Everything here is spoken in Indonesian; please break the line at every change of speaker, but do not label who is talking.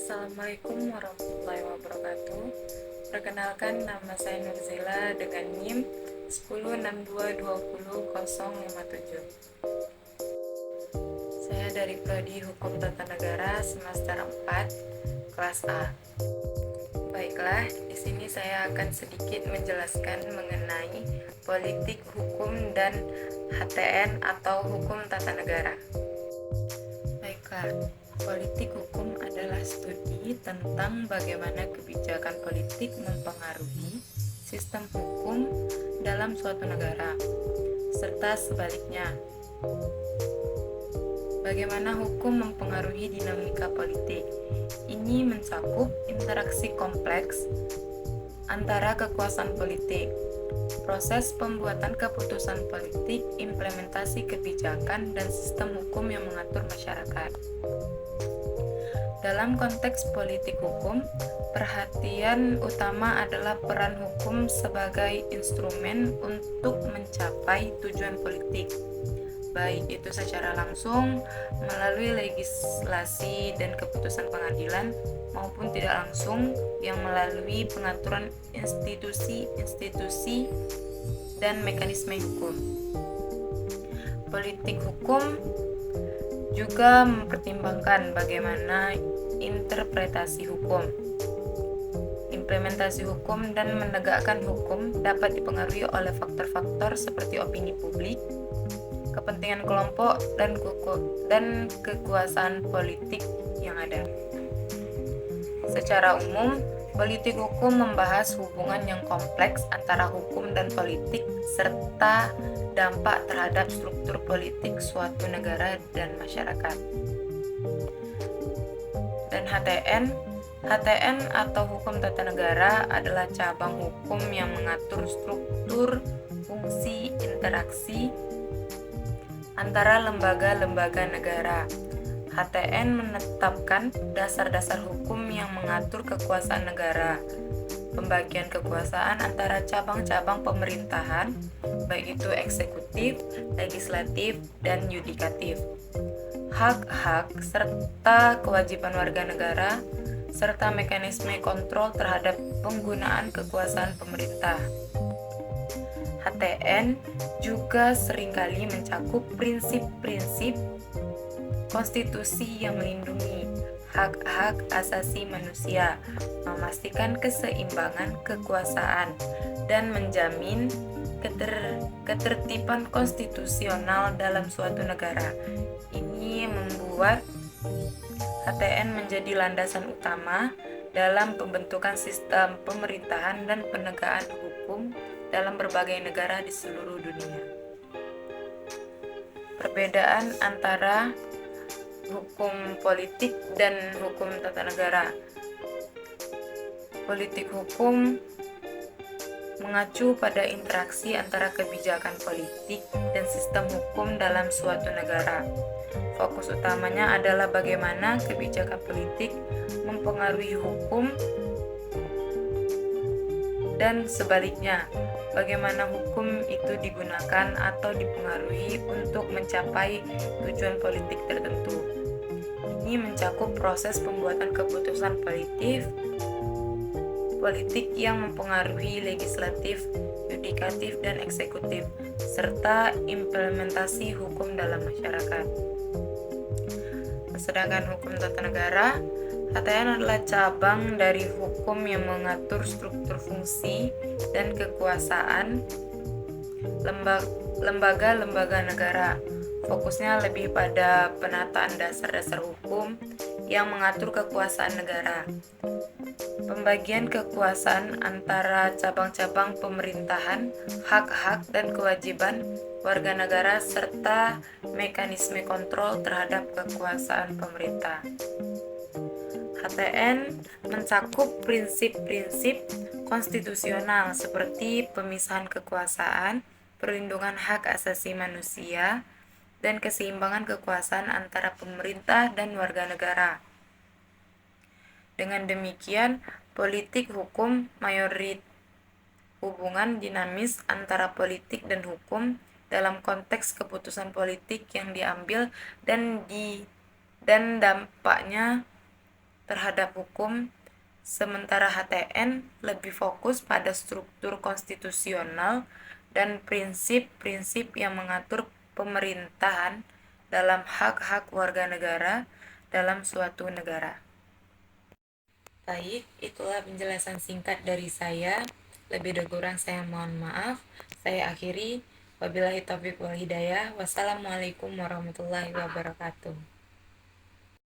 Assalamualaikum warahmatullahi wabarakatuh. Perkenalkan, nama saya Nurzila dengan NIM 10622057. Saya dari Prodi Hukum Tata Negara semester 4, kelas A. Baiklah, di sini saya akan sedikit menjelaskan mengenai politik hukum dan HTN atau hukum tata negara. Baiklah, politik hukum adalah studi tentang bagaimana kebijakan politik mempengaruhi sistem hukum dalam suatu negara, serta sebaliknya. Bagaimana hukum mempengaruhi dinamika politik. Ini mencakup interaksi kompleks antara kekuasaan politik, proses pembuatan keputusan politik, implementasi kebijakan, dan sistem hukum yang mengatur masyarakat. Dalam konteks politik hukum, perhatian utama adalah peran hukum sebagai instrumen untuk mencapai tujuan politik, baik itu secara langsung melalui legislasi dan keputusan pengadilan maupun tidak langsung yang melalui pengaturan institusi-institusi dan mekanisme hukum. Politik hukum juga mempertimbangkan bagaimana interpretasi hukum, implementasi hukum, dan menegakkan hukum dapat dipengaruhi oleh faktor-faktor seperti opini publik, kepentingan kelompok, dan kekuasaan politik yang ada. Secara umum, politik hukum membahas hubungan yang kompleks antara hukum dan politik serta dampak terhadap struktur politik suatu negara dan masyarakat. Dan HTN atau hukum tata negara adalah cabang hukum yang mengatur struktur, fungsi, interaksi antara lembaga-lembaga negara. HTN menetapkan dasar-dasar hukum yang mengatur kekuasaan negara, pembagian kekuasaan antara cabang-cabang pemerintahan, baik itu eksekutif, legislatif, dan yudikatif, hak-hak serta kewajiban warga negara, serta mekanisme kontrol terhadap penggunaan kekuasaan pemerintah. HTN juga seringkali mencakup prinsip-prinsip konstitusi yang melindungi hak-hak asasi manusia, memastikan keseimbangan kekuasaan, dan menjamin ketertiban konstitusional dalam suatu negara. Ini membuat HTN menjadi landasan utama dalam pembentukan sistem pemerintahan dan penegakan hukum dalam berbagai negara di seluruh dunia. Perbedaan antara hukum politik dan hukum tata negara. Politik hukum mengacu pada interaksi antara kebijakan politik dan sistem hukum dalam suatu negara. Fokus utamanya adalah bagaimana kebijakan politik mempengaruhi hukum dan sebaliknya, bagaimana hukum itu digunakan atau dipengaruhi untuk mencapai tujuan politik tertentu. Ini mencakup proses pembuatan keputusan politik yang mempengaruhi legislatif, yudikatif, dan eksekutif, serta implementasi hukum dalam masyarakat. Sedangkan hukum tata negara, HTN adalah cabang dari hukum yang mengatur struktur fungsi dan kekuasaan lembaga-lembaga negara. Fokusnya lebih pada penataan dasar-dasar hukum yang mengatur kekuasaan negara, pembagian kekuasaan antara cabang-cabang pemerintahan, hak-hak dan kewajiban warga negara, serta mekanisme kontrol terhadap kekuasaan pemerintah. HTN mencakup prinsip-prinsip konstitusional seperti pemisahan kekuasaan, perlindungan hak asasi manusia, dan keseimbangan kekuasaan antara pemerintah dan warga negara. Dengan demikian, politik hukum hubungan dinamis antara politik dan hukum dalam konteks keputusan politik yang diambil dan dampaknya terhadap hukum, sementara HTN lebih fokus pada struktur konstitusional dan prinsip-prinsip yang mengatur pemerintahan dalam hak-hak warga negara dalam suatu negara. Baik, itulah penjelasan singkat dari saya. Lebih dan kurang saya mohon maaf. Saya akhiri. Wabillahi taufiq wal hidayah. Wassalamualaikum warahmatullahi wabarakatuh.